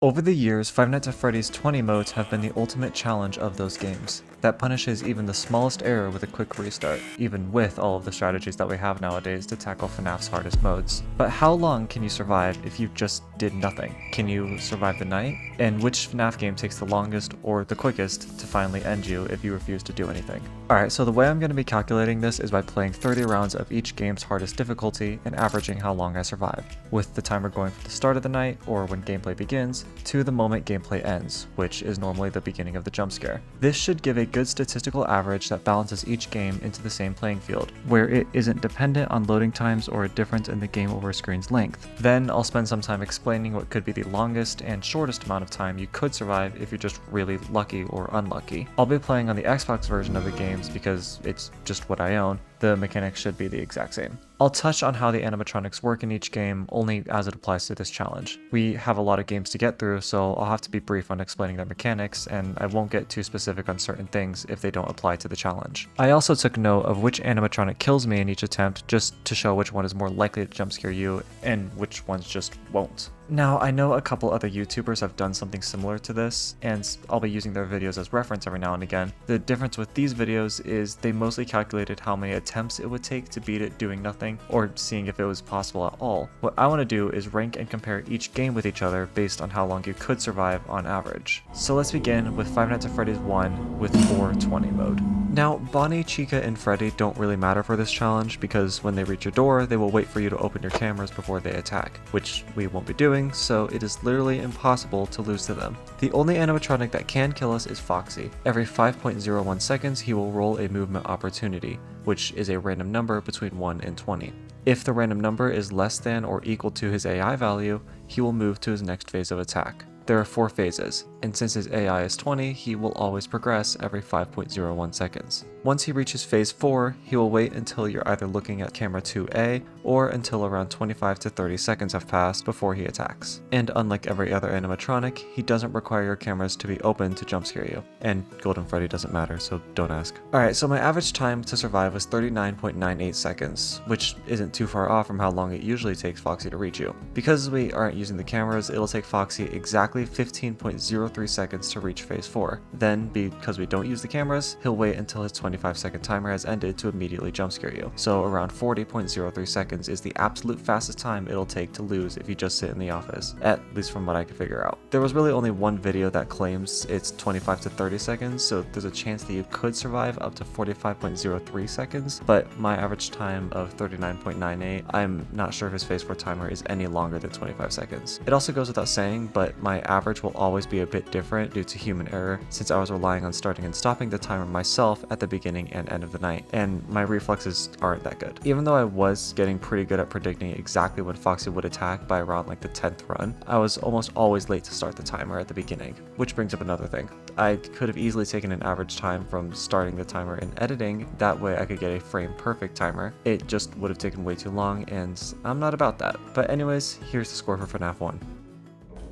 Over the years, Five Nights at Freddy's 20 modes have been the ultimate challenge of those games, that punishes even the smallest error with a quick restart, even with all of the strategies that we have nowadays to tackle FNaF's hardest modes. But how long can you survive if you just did nothing? Can you survive the night? And which FNaF game takes the longest or the quickest to finally end you if you refuse to do anything? Alright, so the way I'm going to be calculating this is by playing 30 rounds of each game's hardest difficulty and averaging how long I survive, with the timer going from the start of the night, or when gameplay begins, to the moment gameplay ends, which is normally the beginning of the jump scare. This should give a good statistical average that balances each game into the same playing field, where it isn't dependent on loading times or a difference in the game over screen's length. Then I'll spend some time explaining what could be the longest and shortest amount of time you could survive if you're just really lucky or unlucky. I'll be playing on the Xbox version of the games because it's just what I own. The mechanics should be the exact same. I'll touch on how the animatronics work in each game only as it applies to this challenge. We have a lot of games to get through, so I'll have to be brief on explaining their mechanics, and I won't get too specific on certain things if they don't apply to the challenge. I also took note of which animatronic kills me in each attempt, just to show which one is more likely to jump scare you and which ones just won't. Now, I know a couple other YouTubers have done something similar to this, and I'll be using their videos as reference every now and again. The difference with these videos is they mostly calculated how many attempts it would take to beat it doing nothing, or seeing if it was possible at all. What I want to do is rank and compare each game with each other based on how long you could survive on average. So let's begin with Five Nights at Freddy's 1 with 420 mode. Now, Bonnie, Chica, and Freddy don't really matter for this challenge because when they reach your door, they will wait for you to open your cameras before they attack, which we won't be doing, so it is literally impossible to lose to them. The only animatronic that can kill us is Foxy. Every 5.01 seconds, he will roll a movement opportunity, which is a random number between 1 and 20. If the random number is less than or equal to his AI value, he will move to his next phase of attack. There are 4 phases, and since his AI is 20, he will always progress every 5.01 seconds. Once he reaches phase 4, he will wait until you're either looking at camera 2A or until around 25 to 30 seconds have passed before he attacks. And unlike every other animatronic, he doesn't require your cameras to be open to jump scare you. And Golden Freddy doesn't matter, so don't ask. Alright, so my average time to survive was 39.98 seconds, which isn't too far off from how long it usually takes Foxy to reach you. Because we aren't using the cameras, it'll take Foxy exactly 15.03 seconds to reach phase 4. Then, because we don't use the cameras, he'll wait until his 25-second timer has ended to immediately jump scare you. So around 40.03 seconds is the absolute fastest time it'll take to lose if you just sit in the office, at least from what I could figure out. There was really only one video that claims it's 25 to 30 seconds, so there's a chance that you could survive up to 45.03 seconds, but my average time of 39.98, I'm not sure if his phase 4 timer is any longer than 25 seconds. It also goes without saying, but my average will always be a bit different due to human error, since I was relying on starting and stopping the timer myself at the beginning and end of the night, and my reflexes aren't that good. Even though I was getting pretty good at predicting exactly when Foxy would attack by around like the 10th run, I was almost always late to start the timer at the beginning, which brings up another thing. I could have easily taken an average time from starting the timer and editing, that way I could get a frame perfect timer. It just would have taken way too long, and I'm not about that. But anyways, here's the score for FNaF 1.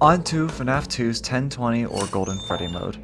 On to FNaF 2's 1020 or Golden Freddy mode.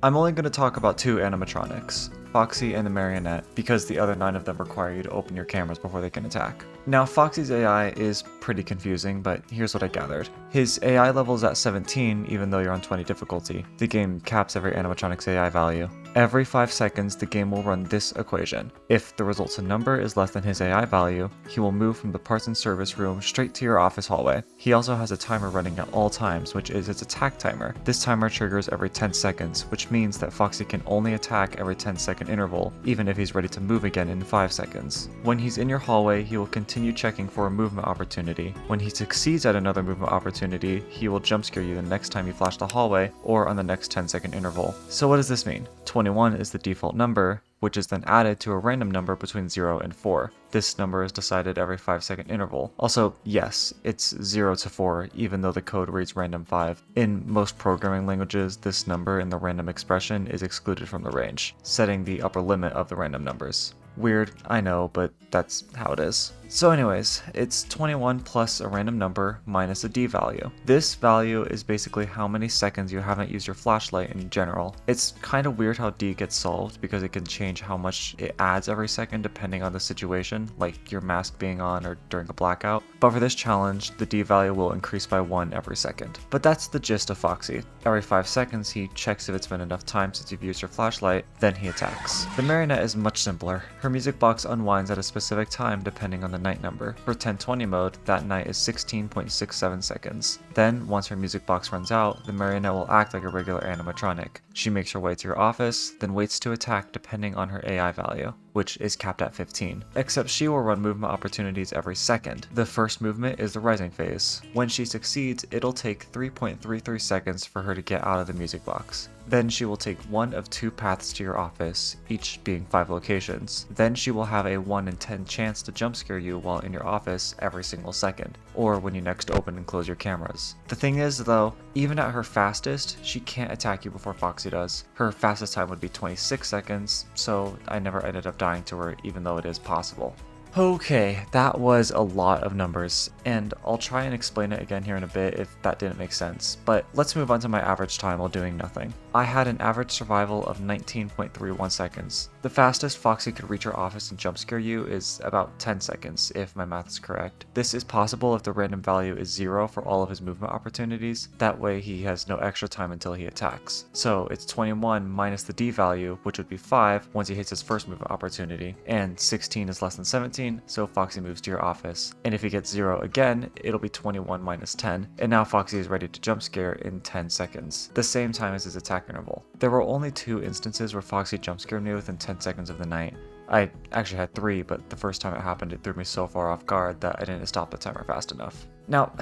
I'm only going to talk about 2 animatronics, Foxy and the Marionette, because the other 9 of them require you to open your cameras before they can attack. Now, Foxy's AI is pretty confusing, but here's what I gathered. His AI level is at 17 even though you're on 20 difficulty. The game caps every animatronic's AI value. Every 5 seconds, the game will run this equation. If the resultant number is less than his AI value, he will move from the parts and service room straight to your office hallway. He also has a timer running at all times, which is its attack timer. This timer triggers every 10 seconds, which means that Foxy can only attack every 10-second interval, even if he's ready to move again in 5 seconds. When he's in your hallway, he will continue checking for a movement opportunity. When he succeeds at another movement opportunity, he will jump scare you the next time you flash the hallway or on the next 10-second interval. So what does this mean? 21 is the default number, which is then added to a random number between 0 and 4. This number is decided every 5-second interval. Also, yes, it's 0 to 4, even though the code reads random 5. In most programming languages, this number in the random expression is excluded from the range, setting the upper limit of the random numbers. Weird, I know, but that's how it is. So anyways, it's 21 plus a random number minus a D value. This value is basically how many seconds you haven't used your flashlight in general. It's kind of weird how D gets solved because it can change how much it adds every second depending on the situation, like your mask being on or during a blackout. But for this challenge, the D value will increase by 1 every second. But that's the gist of Foxy. Every 5 seconds, he checks if it's been enough time since you've used your flashlight, then he attacks. The marionette is much simpler. Her music box unwinds at a specific time depending on the night number. For 1020 mode, that night is 16.67 seconds. Then, once her music box runs out, the marionette will act like a regular animatronic. She makes her way to your office, then waits to attack depending on her AI value, which is capped at 15. Except she will run movement opportunities every second. The first movement is the rising phase. When she succeeds, it'll take 3.33 seconds for her to get out of the music box. Then she will take one of 2 paths to your office, each being 5 locations. Then she will have a 1 in 10 chance to jump scare you while in your office every single second, or when you next open and close your cameras. The thing is though, even at her fastest, she can't attack you before Foxy does. Her fastest time would be 26 seconds, so I never ended up dying to her even though it is possible. Okay, that was a lot of numbers, and I'll try and explain it again here in a bit if that didn't make sense, but let's move on to my average time while doing nothing. I had an average survival of 19.31 seconds. The fastest Foxy could reach your office and jump scare you is about 10 seconds, if my math is correct. This is possible if the random value is 0 for all of his movement opportunities, that way he has no extra time until he attacks. So it's 21 minus the D value, which would be 5 once he hits his first movement opportunity, and 16 is less than 17, so Foxy moves to your office. And if he gets 0 again, it'll be 21 minus 10, and now Foxy is ready to jump scare in 10 seconds, the same time as his attack interval. There were only 2 instances where Foxy jump scared me within 10 seconds of the night. I actually had 3, but the first time it happened it threw me so far off guard that I didn't stop the timer fast enough. Now,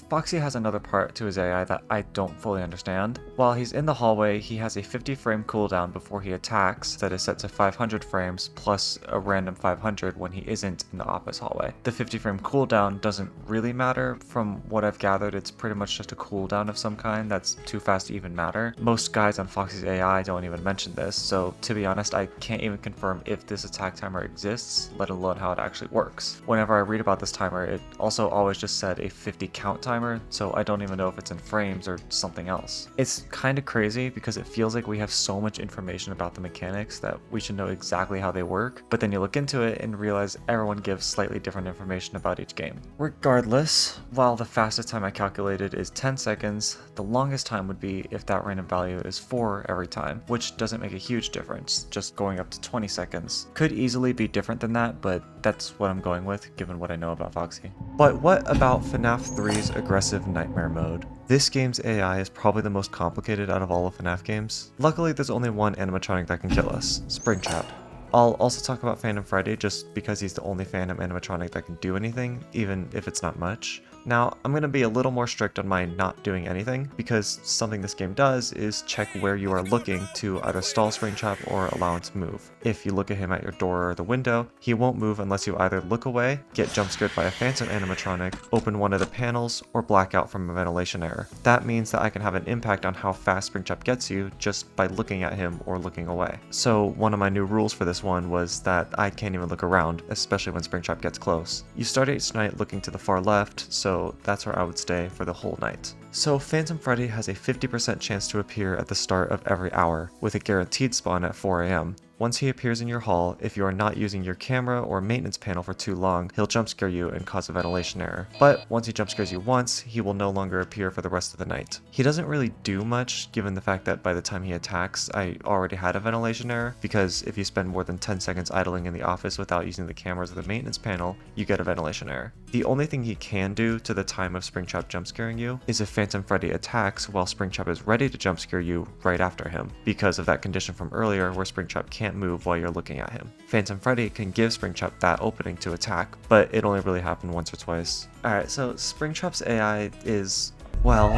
Foxy has another part to his AI that I don't fully understand. While he's in the hallway, he has a 50 frame cooldown before he attacks that is set to 500 frames plus a random 500 when he isn't in the office hallway. The 50 frame cooldown doesn't really matter. From what I've gathered, it's pretty much just a cooldown of some kind that's too fast to even matter. Most guys on Foxy's AI don't even mention this, so to be honest, I can't even confirm if this attack timer exists, let alone how it actually works. Whenever I read about this timer, it also always just said a 50 count timer, so I don't even know if it's in frames or something else. It's kind of crazy because it feels like we have so much information about the mechanics that we should know exactly how they work, but then you look into it and realize everyone gives slightly different information about each game. Regardless, while the fastest time I calculated is 10 seconds, the longest time would be if that random value is 4 every time, which doesn't make a huge difference, just going up to 20 seconds. Could easily be different than that, but that's what I'm going with given what I know about Foxy. But what about FNaF 3's aggressive nightmare mode? This game's AI is probably the most complicated out of all of FNaF games. Luckily, there's only one animatronic that can kill us, Springtrap. I'll also talk about Phantom Freddy just because he's the only Phantom animatronic that can do anything, even if it's not much. Now, I'm going to be a little more strict on my not doing anything, because something this game does is check where you are looking to either stall Springtrap or allow him to move. If you look at him at your door or the window, he won't move unless you either look away, get jump scared by a Phantom animatronic, open one of the panels, or black out from a ventilation error. That means that I can have an impact on how fast Springtrap gets you just by looking at him or looking away. So one of my new rules for this one was that I can't even look around, especially when Springtrap gets close. You start each night looking to the far left, so that's where I would stay for the whole night. So Phantom Freddy has a 50% chance to appear at the start of every hour, with a guaranteed spawn at 4 AM. Once he appears in your hall, if you are not using your camera or maintenance panel for too long, he'll jump scare you and cause a ventilation error. But once he jump scares you once, he will no longer appear for the rest of the night. He doesn't really do much, given the fact that by the time he attacks, I already had a ventilation error, because if you spend more than 10 seconds idling in the office without using the cameras or the maintenance panel, you get a ventilation error. The only thing he can do to the time of Springtrap jump scaring you is if Phantom Freddy attacks while Springtrap is ready to jump scare you right after him, because of that condition from earlier where Springtrap can't move while you're looking at him. Phantom Freddy can give Springtrap that opening to attack, but it only really happened once or twice. Alright, so Springtrap's AI is, well,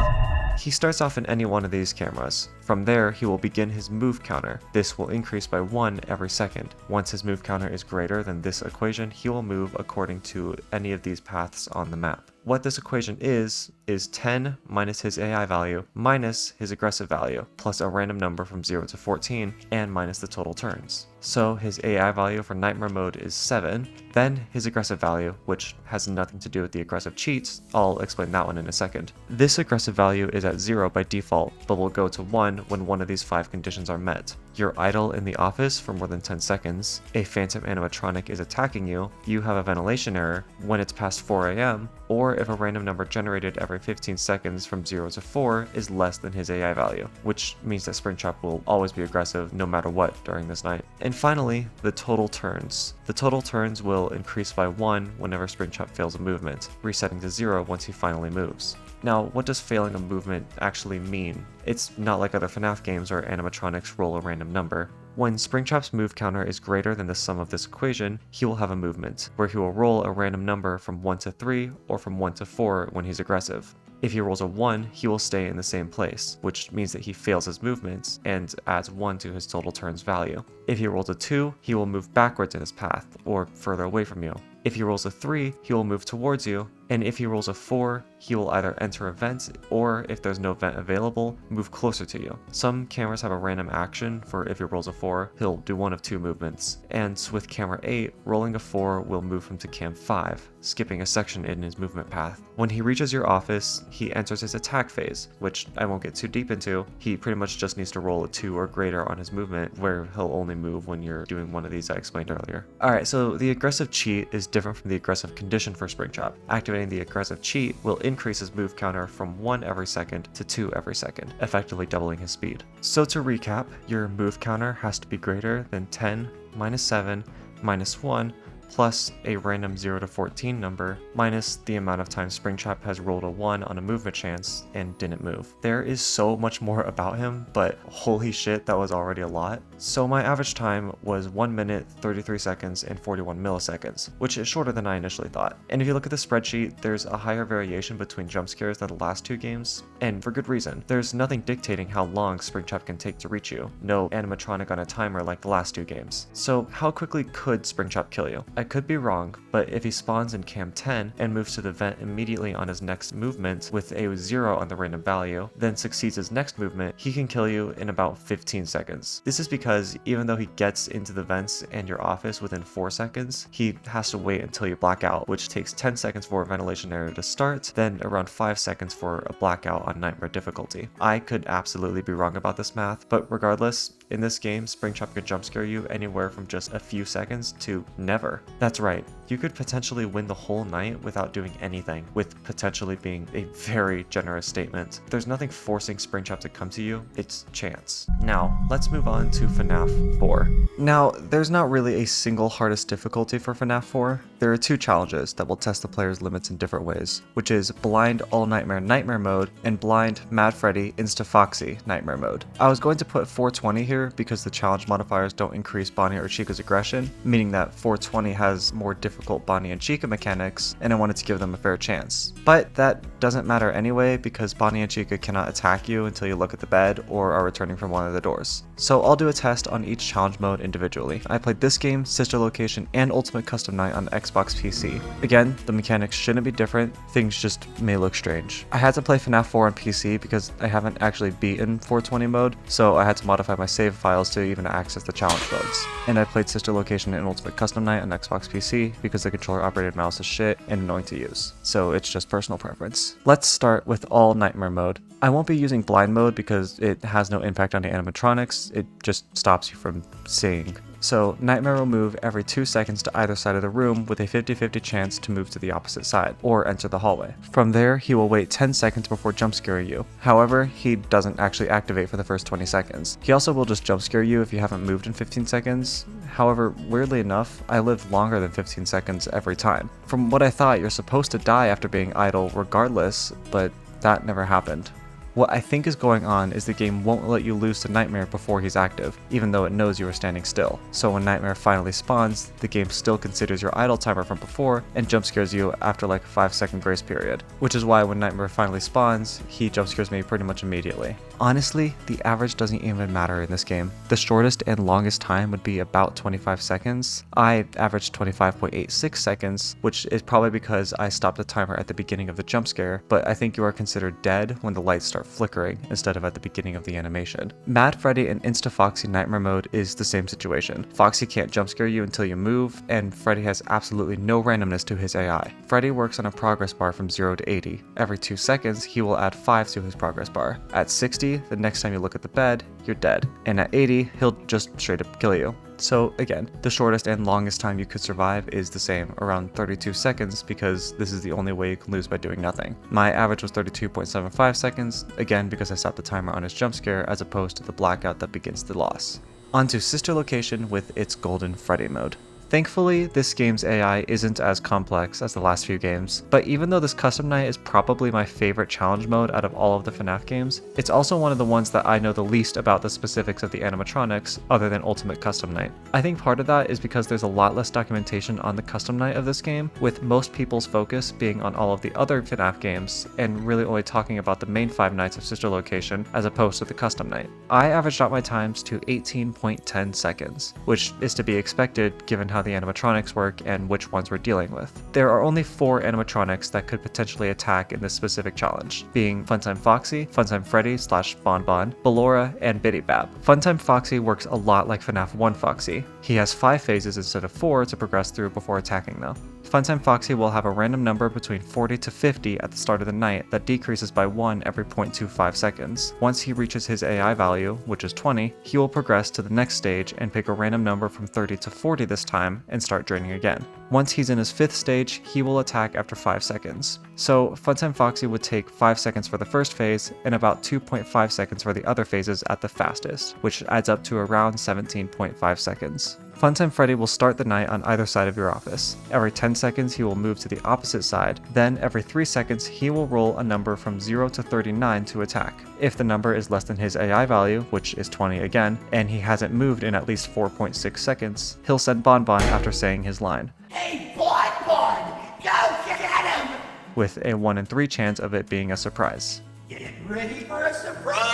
he starts off in any one of these cameras. From there, he will begin his move counter. This will increase by 1 every second. Once his move counter is greater than this equation, he will move according to any of these paths on the map. What this equation is 10 minus his AI value minus his aggressive value, plus a random number from 0 to 14, and minus the total turns. So his AI value for Nightmare mode is 7, then his aggressive value, which has nothing to do with the aggressive cheats, I'll explain that one in a second. This aggressive value is at 0 by default, but will go to 1 when one of these 5 conditions are met. You're idle in the office for more than 10 seconds, a phantom animatronic is attacking you, you have a ventilation error when it's past 4 AM, or if a random number generated every 15 seconds from 0 to 4 is less than his AI value, which means that Springtrap will always be aggressive no matter what during this night. And finally, the total turns. The total turns will increase by 1 whenever Springtrap fails a movement, resetting to 0 once he finally moves. Now, what does failing a movement actually mean? It's not like other FNaF games where animatronics roll a random number. When Springtrap's move counter is greater than the sum of this equation, he will have a movement, where he will roll a random number from 1 to 3 or from 1 to 4 when he's aggressive. If he rolls a 1, he will stay in the same place, which means that he fails his movements and adds 1 to his total turns value. If he rolls a 2, he will move backwards in his path, or further away from you. If he rolls a 3, he will move towards you, and if he rolls a 4, he will either enter a vent, or if there's no vent available, move closer to you. Some cameras have a random action for if he rolls a 4, he'll do one of 2 movements, and with camera 8, rolling a 4 will move him to cam 5, skipping a section in his movement path. When he reaches your office, he enters his attack phase, which I won't get too deep into. He pretty much just needs to roll a 2 or greater on his movement, where he'll only move when you're doing one of these I explained earlier. Alright, so the aggressive cheat is different from the aggressive condition for Springtrap. Activating the aggressive cheat will increase his move counter from 1 every second to 2 every second, effectively doubling his speed. So to recap, your move counter has to be greater than 10 minus 7 minus 1 plus a random 0 to 14 number, minus the amount of times Springtrap has rolled a 1 on a movement chance and didn't move. There is so much more about him, but holy shit, that was already a lot. So my average time was 1 minute, 33 seconds, and 41 milliseconds, which is shorter than I initially thought. And if you look at the spreadsheet, there's a higher variation between jump scares than the last 2 games, and for good reason. There's nothing dictating how long Springtrap can take to reach you, no animatronic on a timer like the last 2 games. So how quickly could Springtrap kill you? I could be wrong, but if he spawns in cam 10 and moves to the vent immediately on his next movement with a 0 on the random value, then succeeds his next movement, he can kill you in about 15 seconds. This is because even though he gets into the vents and your office within 4 seconds, he has to wait until you black out, which takes 10 seconds for a ventilation error to start, then around 5 seconds for a blackout on nightmare difficulty. I could absolutely be wrong about this math, but regardless, in this game, Springtrap could jump scare you anywhere from just a few seconds to never. That's right, you could potentially win the whole night without doing anything, with potentially being a very generous statement. There's nothing forcing Springtrap to come to you, it's chance. Now, let's move on to FNaF 4. Now, there's not really a single hardest difficulty for FNaF 4. There are 2 challenges that will test the player's limits in different ways, which is Blind All Nightmare Nightmare Mode and Blind Mad Freddy Insta Foxy Nightmare Mode. I was going to put 420 here because the challenge modifiers don't increase Bonnie or Chica's aggression, meaning that 420 has more difficult Bonnie and Chica mechanics, and I wanted to give them a fair chance. But that doesn't matter anyway because Bonnie and Chica cannot attack you until you look at the bed or are returning from one of the doors. So I'll do a test on each challenge mode individually. I played this game, Sister Location, and Ultimate Custom Night on Xbox PC. Again, the mechanics shouldn't be different, things just may look strange. I had to play FNaF 4 on PC because I haven't actually beaten 420 mode, so I had to modify my save files to even access the challenge modes. And I played Sister Location and Ultimate Custom Night on Xbox PC because the controller operated mouse is shit and annoying to use, so it's just personal preference. Let's start with all nightmare mode. I won't be using blind mode because it has no impact on the animatronics, it just stops you from seeing. So Nightmare will move every 2 seconds to either side of the room with a 50-50 chance to move to the opposite side, or enter the hallway. From there, he will wait 10 seconds before jump scaring you. However, he doesn't actually activate for the first 20 seconds. He also will just jump scare you if you haven't moved in 15 seconds. However, weirdly enough, I lived longer than 15 seconds every time. From what I thought, you're supposed to die after being idle regardless, but that never happened. What I think is going on is the game won't let you lose to Nightmare before he's active, even though it knows you are standing still. So when Nightmare finally spawns, the game still considers your idle timer from before and jump scares you after like a 5-second grace period. Which is why when Nightmare finally spawns, he jump scares me pretty much immediately. Honestly, the average doesn't even matter in this game. The shortest and longest time would be about 25 seconds. I averaged 25.86 seconds, which is probably because I stopped the timer at the beginning of the jump scare, but I think you are considered dead when the lights start flickering instead of at the beginning of the animation. Mad Freddy in Insta Foxy Nightmare mode is the same situation. Foxy can't jump scare you until you move, and Freddy has absolutely no randomness to his AI. Freddy works on a progress bar from 0 to 80. Every 2 seconds, he will add 5 to his progress bar. At 60, the next time you look at the bed, you're dead. And at 80, he'll just straight up kill you. So again, the shortest and longest time you could survive is the same, around 32 seconds, because this is the only way you can lose by doing nothing. My average was 32.75 seconds, again because I stopped the timer on his jump scare as opposed to the blackout that begins the loss. On to Sister Location with its Golden Freddy mode. Thankfully, this game's AI isn't as complex as the last few games, but even though this custom night is probably my favorite challenge mode out of all of the FNaF games, it's also one of the ones that I know the least about the specifics of the animatronics other than Ultimate Custom Night. I think part of that is because there's a lot less documentation on the custom night of this game, with most people's focus being on all of the other FNaF games and really only talking about the main 5 nights of Sister Location as opposed to the custom night. I averaged out my times to 18.10 seconds, which is to be expected given how the animatronics work and which ones we're dealing with. There are only 4 animatronics that could potentially attack in this specific challenge, being Funtime Foxy, Funtime Freddy / Bonbon, Ballora, and Biddy Bab. Funtime Foxy works a lot like FNaF 1 Foxy. He has 5 phases instead of 4 to progress through before attacking though. Funtime Foxy will have a random number between 40 to 50 at the start of the night that decreases by 1 every 0.25 seconds. Once he reaches his AI value, which is 20, he will progress to the next stage and pick a random number from 30 to 40 this time and start draining again. Once he's in his 5th stage, he will attack after 5 seconds. So Funtime Foxy would take 5 seconds for the first phase and about 2.5 seconds for the other phases at the fastest, which adds up to around 17.5 seconds. Funtime Freddy will start the night on either side of your office. Every 10 seconds he will move to the opposite side, then every 3 seconds he will roll a number from 0 to 39 to attack. If the number is less than his AI value, which is 20 again, and he hasn't moved in at least 4.6 seconds, he'll send Bonbon after saying his line. Hey, Bonbon, go get him! With a 1 in 3 chance of it being a surprise. Get ready for a surprise!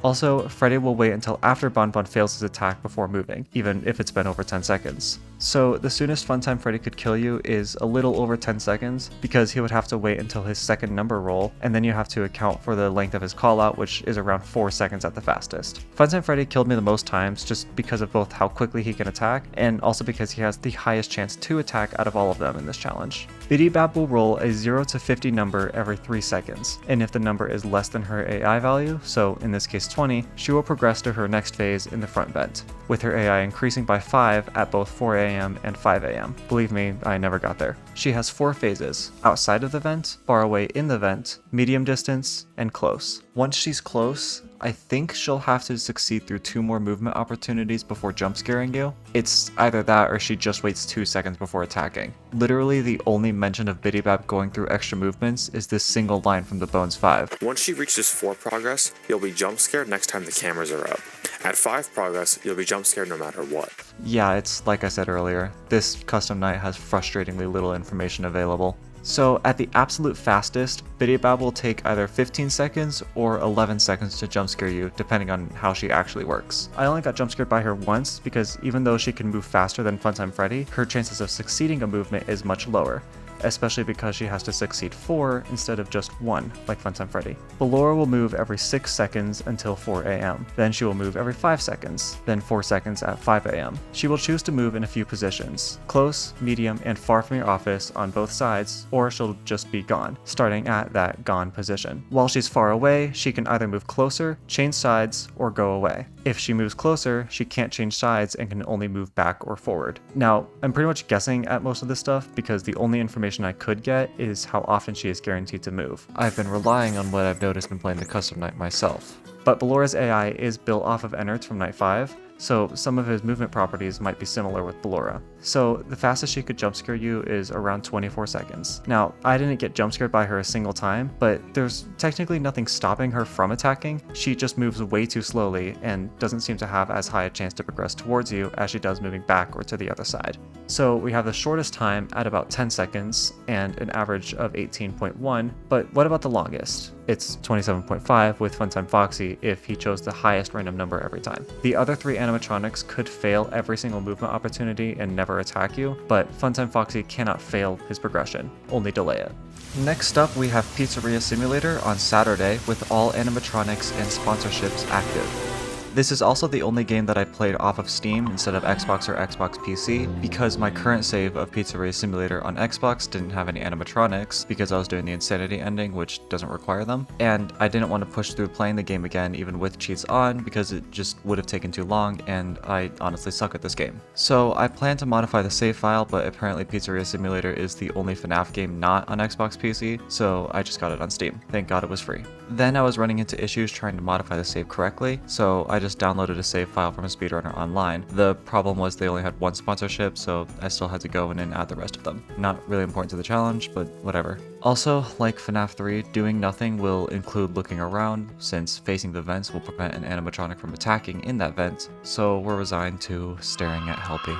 Also, Freddy will wait until after Bonbon fails his attack before moving, even if it's been over 10 seconds. So the soonest Funtime Freddy could kill you is a little over 10 seconds, because he would have to wait until his second number roll, and then you have to account for the length of his callout, which is around 4 seconds at the fastest. Funtime Freddy killed me the most times just because of both how quickly he can attack, and also because he has the highest chance to attack out of all of them in this challenge. Biddy Bab will roll a 0 to 50 number every 3 seconds, and if the number is less than her AI value, so in this case 20, she will progress to her next phase in the front vent, with her AI increasing by 5 at both 4 AM and 5 AM. Believe me, I never got there. She has 4 phases: outside of the vent, far away in the vent, medium distance, and close. Once she's close, I think she'll have to succeed through 2 more movement opportunities before jump scaring you. It's either that or she just waits 2 seconds before attacking. Literally the only mention of Biddy Bab going through extra movements is this single line from the Bones 5. Once she reaches 4 progress, you'll be jump scared next time the cameras are up. At 5 progress, you'll be jump scared no matter what. Yeah, it's like I said earlier, this custom night has frustratingly little information available. So at the absolute fastest, Biddy Bab will take either 15 seconds or 11 seconds to jump scare you, depending on how she actually works. I only got jump scared by her once because even though she can move faster than Funtime Freddy, her chances of succeeding a movement is much lower, especially because she has to succeed 4 instead of just 1, like Funtime Freddy. Ballora will move every 6 seconds until 4 AM. Then she will move every 5 seconds, then 4 seconds at 5 AM. She will choose to move in a few positions: close, medium, and far from your office on both sides, or she'll just be gone, starting at that gone position. While she's far away, she can either move closer, change sides, or go away. If she moves closer, she can't change sides and can only move back or forward. Now, I'm pretty much guessing at most of this stuff because the only information I could get is how often she is guaranteed to move. I've been relying on what I've noticed when playing the custom night myself. But Ballora's AI is built off of Ennard's from Night 5, so some of his movement properties might be similar with Ballora. So the fastest she could jump scare you is around 24 seconds. Now, I didn't get jump scared by her a single time, but there's technically nothing stopping her from attacking. She just moves way too slowly and doesn't seem to have as high a chance to progress towards you as she does moving back or to the other side. So we have the shortest time at about 10 seconds and an average of 18.1, but what about the longest? It's 27.5 with Funtime Foxy if he chose the highest random number every time. The other 3 animatronics could fail every single movement opportunity and never attack you, but Funtime Foxy cannot fail his progression, only delay it. Next up, we have Pizzeria Simulator on Saturday with all animatronics and sponsorships active. This is also the only game that I played off of Steam instead of Xbox or Xbox PC because my current save of Pizzeria Simulator on Xbox didn't have any animatronics because I was doing the Insanity ending, which doesn't require them, and I didn't want to push through playing the game again even with cheats on because it just would have taken too long and I honestly suck at this game. So I plan to modify the save file, but apparently Pizzeria Simulator is the only FNaF game not on Xbox PC, so I just got it on Steam. Thank God it was free. Then I was running into issues trying to modify the save correctly, so I just downloaded a save file from a speedrunner online. The problem was they only had one sponsorship, so I still had to go in and add the rest of them. Not really important to the challenge, but whatever. Also, like FNaF 3, doing nothing will include looking around, since facing the vents will prevent an animatronic from attacking in that vent, so we're resigned to staring at Helpy.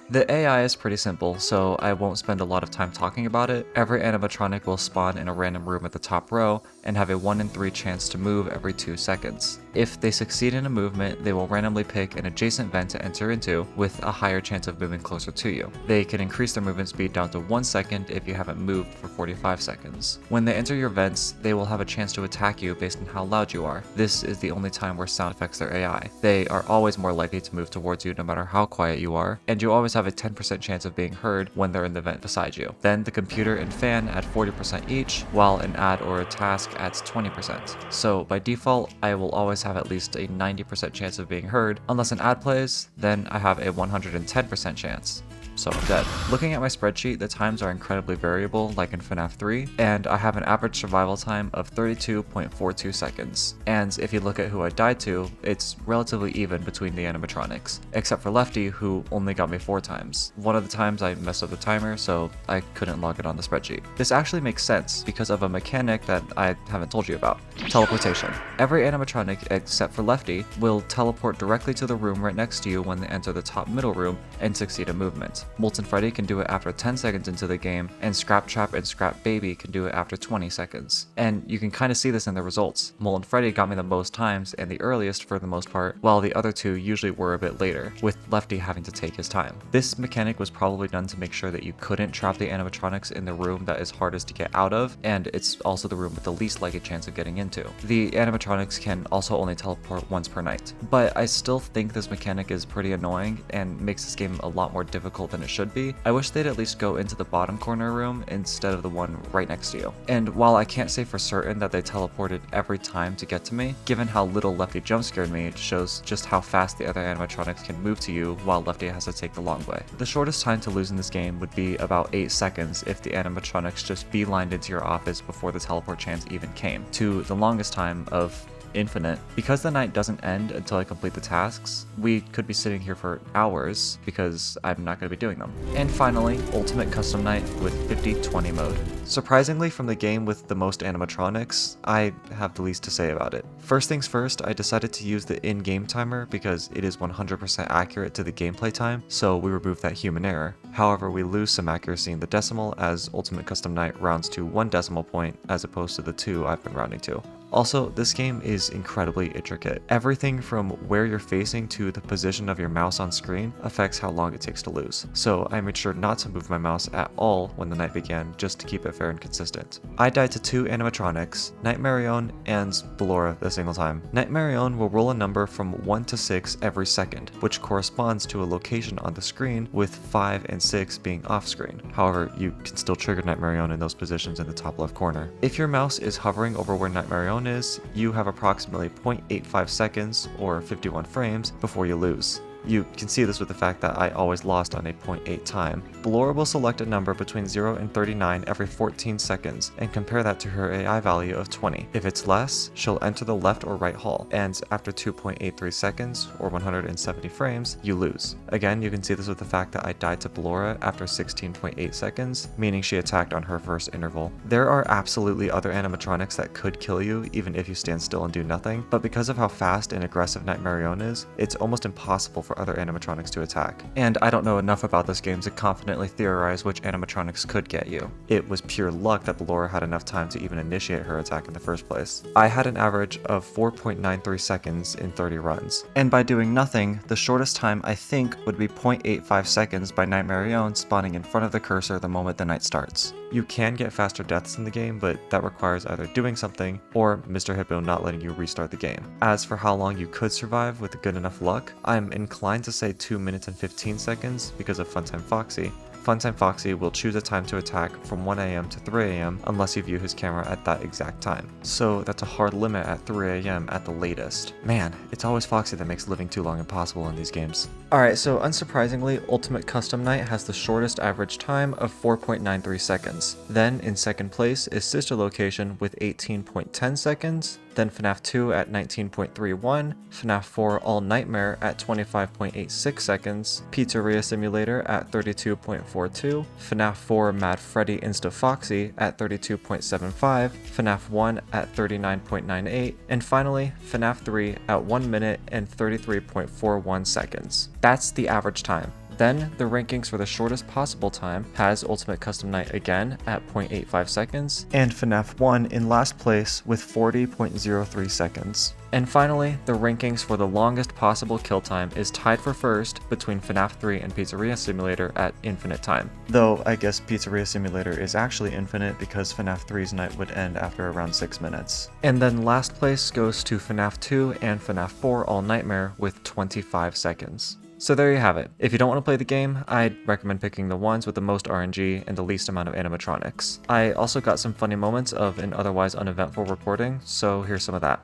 The AI is pretty simple, so I won't spend a lot of time talking about it. Every animatronic will spawn in a random room at the top row and have a 1 in 3 chance to move every 2 seconds. If they succeed in a movement, they will randomly pick an adjacent vent to enter into with a higher chance of moving closer to you. They can increase their movement speed down to 1 second if you haven't moved for 45 seconds. When they enter your vents, they will have a chance to attack you based on how loud you are. This is the only time where sound affects their AI. They are always more likely to move towards you no matter how quiet you are, and you always have a 10% chance of being heard when they're in the vent beside you. Then the computer and fan add 40% each, while an ad or a task adds 20%. So by default, I will always have at least a 90% chance of being heard. Unless an ad plays, then I have a 110% chance. So I'm dead. Looking at my spreadsheet, the times are incredibly variable, like in FNaF 3, and I have an average survival time of 32.42 seconds. And if you look at who I died to, it's relatively even between the animatronics, except for Lefty, who only got me 4 times. One of the times I messed up the timer, so I couldn't log it on the spreadsheet. This actually makes sense because of a mechanic that I haven't told you about. Teleportation. Every animatronic, except for Lefty, will teleport directly to the room right next to you when they enter the top middle room and succeed a movement. Molten Freddy can do it after 10 seconds into the game, and Scrap Trap and Scrap Baby can do it after 20 seconds. And you can kind of see this in the results. Molten Freddy got me the most times and the earliest for the most part, while the other 2 usually were a bit later, with Lefty having to take his time. This mechanic was probably done to make sure that you couldn't trap the animatronics in the room that is hardest to get out of, and it's also the room with the least likely chance of getting into. The animatronics can also only teleport once per night, but I still think this mechanic is pretty annoying and makes this game a lot more difficult than it should be. I wish they'd at least go into the bottom corner room instead of the one right next to you. And while I can't say for certain that they teleported every time to get to me, given how little Lefty jump scared me, it shows just how fast the other animatronics can move to you while Lefty has to take the long way. The shortest time to lose in this game would be about 8 seconds if the animatronics just beelined into your office before the teleport chance even came, to the longest time of infinite. Because the night doesn't end until I complete the tasks, we could be sitting here for hours because I'm not going to be doing them. And finally, Ultimate Custom Night with 50-20 mode. Surprisingly, from the game with the most animatronics, I have the least to say about it. First things first, I decided to use the in-game timer because it is 100% accurate to the gameplay time, so we removed that human error. However, we lose some accuracy in the decimal as Ultimate Custom Night rounds to 1 decimal point as opposed to the 2 I've been rounding to. Also, this game is incredibly intricate. Everything from where you're facing to the position of your mouse on screen affects how long it takes to lose. So I made sure not to move my mouse at all when the night began just to keep it fair and consistent. I died to 2 animatronics, Nightmarion and Ballora a single time. Nightmarion will roll a number from 1 to 6 every second, which corresponds to a location on the screen, with 5 and 6 being off screen. However, you can still trigger Nightmarion in those positions in the top left corner. If your mouse is hovering over where Nightmarion is, you have approximately 0.85 seconds or 51 frames before you lose. You can see this with the fact that I always lost on a 0.8 time. Ballora will select a number between 0 and 39 every 14 seconds and compare that to her AI value of 20. If it's less, she'll enter the left or right hall, and after 2.83 seconds, or 170 frames, you lose. Again, you can see this with the fact that I died to Ballora after 16.8 seconds, meaning she attacked on her first interval. There are absolutely other animatronics that could kill you even if you stand still and do nothing, but because of how fast and aggressive Nightmarion is, it's almost impossible for other animatronics to attack. And I don't know enough about this game to confidently theorize which animatronics could get you. It was pure luck that Ballora had enough time to even initiate her attack in the first place. I had an average of 4.93 seconds in 30 runs. And by doing nothing, the shortest time I think would be 0.85 seconds by Nightmarion spawning in front of the cursor the moment the night starts. You can get faster deaths in the game, but that requires either doing something or Mr. Hippo not letting you restart the game. As for how long you could survive with good enough luck, I'm inclined to say 2 minutes and 15 seconds because of Funtime Foxy. Funtime Foxy will choose a time to attack from 1 AM to 3 AM unless you view his camera at that exact time. So that's a hard limit at 3 AM at the latest. Man, it's always Foxy that makes living too long impossible in these games. Alright, so unsurprisingly, Ultimate Custom Night has the shortest average time of 4.93 seconds. Then in second place is Sister Location with 18.10 seconds, then FNaF 2 at 19.31, FNaF 4 All Nightmare at 25.86 seconds, Pizzeria Simulator at 32.42, FNaF 4 Mad Freddy Insta Foxy at 32.75, FNaF 1 at 39.98, and finally FNaF 3 at 1 minute and 33.41 seconds. That's the average time. Then, the rankings for the shortest possible time has Ultimate Custom Night again at 0.85 seconds, and FNaF 1 in last place with 40.03 seconds. And finally, the rankings for the longest possible kill time is tied for first between FNaF 3 and Pizzeria Simulator at infinite time. Though, I guess Pizzeria Simulator is actually infinite because FNaF 3's night would end after around 6 minutes. And then last place goes to FNaF 2 and FNaF 4 All Nightmare with 25 seconds. So there you have it. If you don't want to play the game, I'd recommend picking the ones with the most RNG and the least amount of animatronics. I also got some funny moments of an otherwise uneventful recording, so here's some of that.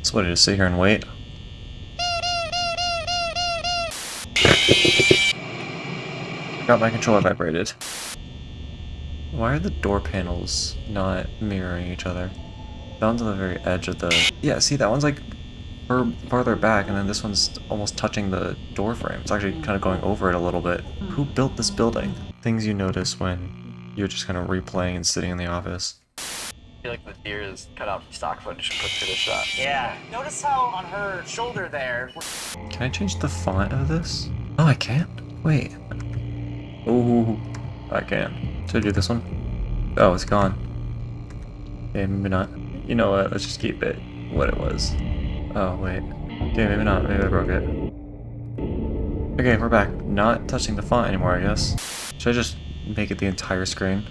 So what, did I just sit here and wait? Forgot my controller vibrated. Why are the door panels not mirroring each other? That one's on the very edge of the... Yeah, see, that one's like farther back, and then this one's almost touching the door frame. It's actually kind of going over it a little bit. Who built this building? Things you notice when you're just kind of replaying and sitting in the office. I feel like the deer is cut out from stock footage and put through the shot. Yeah. Notice how on her shoulder there. Can I change the font of this? Oh, I can't? Wait. Oh, I can. Should I do this one? Oh, it's gone. Okay, maybe not. You know what? Let's just keep it what it was. Oh, wait. Okay, maybe not. Maybe I broke it. Okay, we're back. Not touching the font anymore, I guess. Should I just make it the entire screen?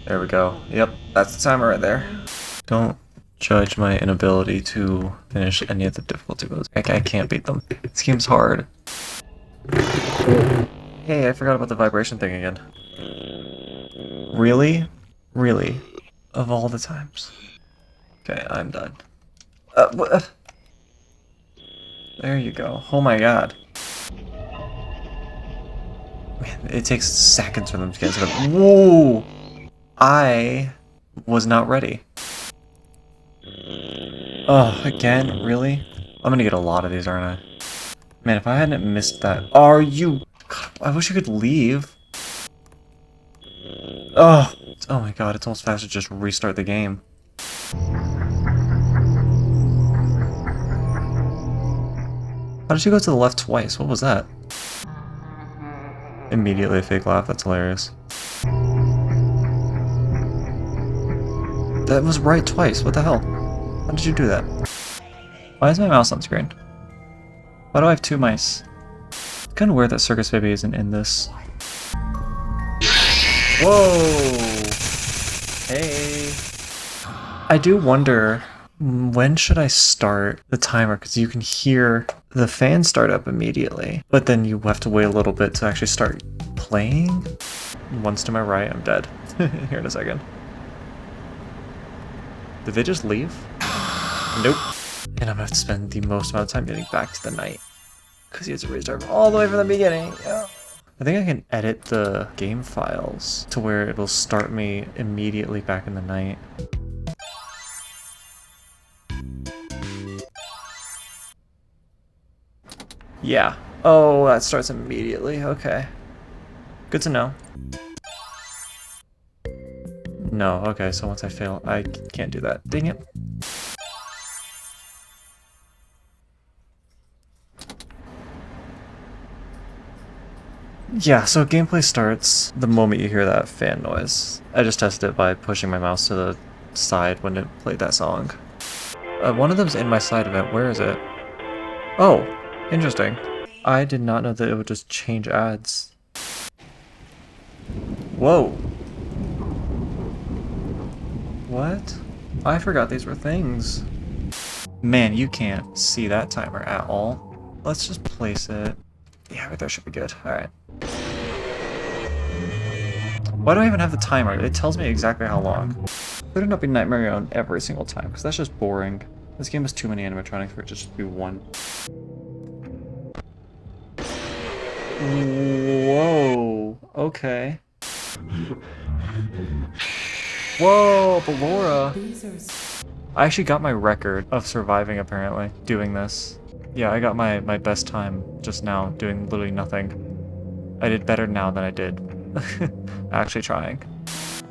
There we go. Yep, that's the timer right there. Don't judge my inability to finish any of the difficulty modes. I can't beat them. This game's hard. Hey, I forgot about the vibration thing again. Really? Really? Of all the times. Okay, I'm done. There you go. Oh my god. Man, it takes seconds for them to get to the... Whoa! I was not ready. Oh, again? Really? I'm gonna get a lot of these, aren't I? Man, if I hadn't missed that... Are you... God, I wish you could leave. Oh my god, it's almost faster to just restart the game. How did you go to the left twice? What was that? Immediately a fake laugh, that's hilarious. That was right twice, what the hell? How did you do that? Why is my mouse on screen? Why do I have two mice? It's kind of weird that Circus Baby isn't in this. Whoa! Hey! I do wonder, when should I start the timer? Because you can hear the fan start up immediately, but then you have to wait a little bit to actually start playing. Once to my right, I'm dead. Here in a second. Did they just leave? Nope. And I'm gonna have to spend the most amount of time getting back to the night. Because you have to restart all the way from the beginning. Yeah. I think I can edit the game files to where it'll start me immediately back in the night. Yeah. Oh, that starts immediately. Okay. Good to know. No, okay, so once I fail, I can't do that. Dang it. Yeah, so gameplay starts the moment you hear that fan noise. I just tested it by pushing my mouse to the side when it played that song. One of them's in my side event. Where is it? Oh, interesting. I did not know that it would just change ads. Whoa. What? I forgot these were things. Man, you can't see that timer at all. Let's just place it. Yeah, right there should be good. Alright. Why do I even have the timer? It tells me exactly how long. Better not be Nightmare on every single time, because that's just boring. This game has too many animatronics for it to just be one. Whoa. Okay. Whoa, Ballora. I actually got my record of surviving, apparently, doing this. Yeah, I got my best time just now, doing literally nothing. I did better now than I did actually trying.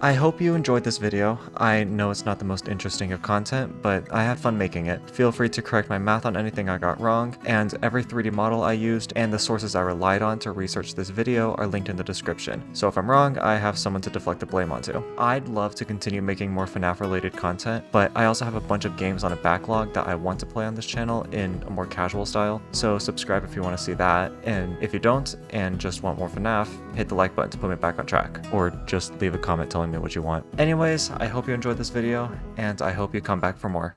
I hope you enjoyed this video. I know it's not the most interesting of content, but I had fun making it. Feel free to correct my math on anything I got wrong, and every 3D model I used and the sources I relied on to research this video are linked in the description. So if I'm wrong, I have someone to deflect the blame onto. I'd love to continue making more FNaF related content, but I also have a bunch of games on a backlog that I want to play on this channel in a more casual style, so subscribe if you want to see that, and if you don't and just want more FNaF, hit the like button to put me back on track, or just leave a comment telling me what you want. Anyways, I hope you enjoyed this video, and I hope you come back for more.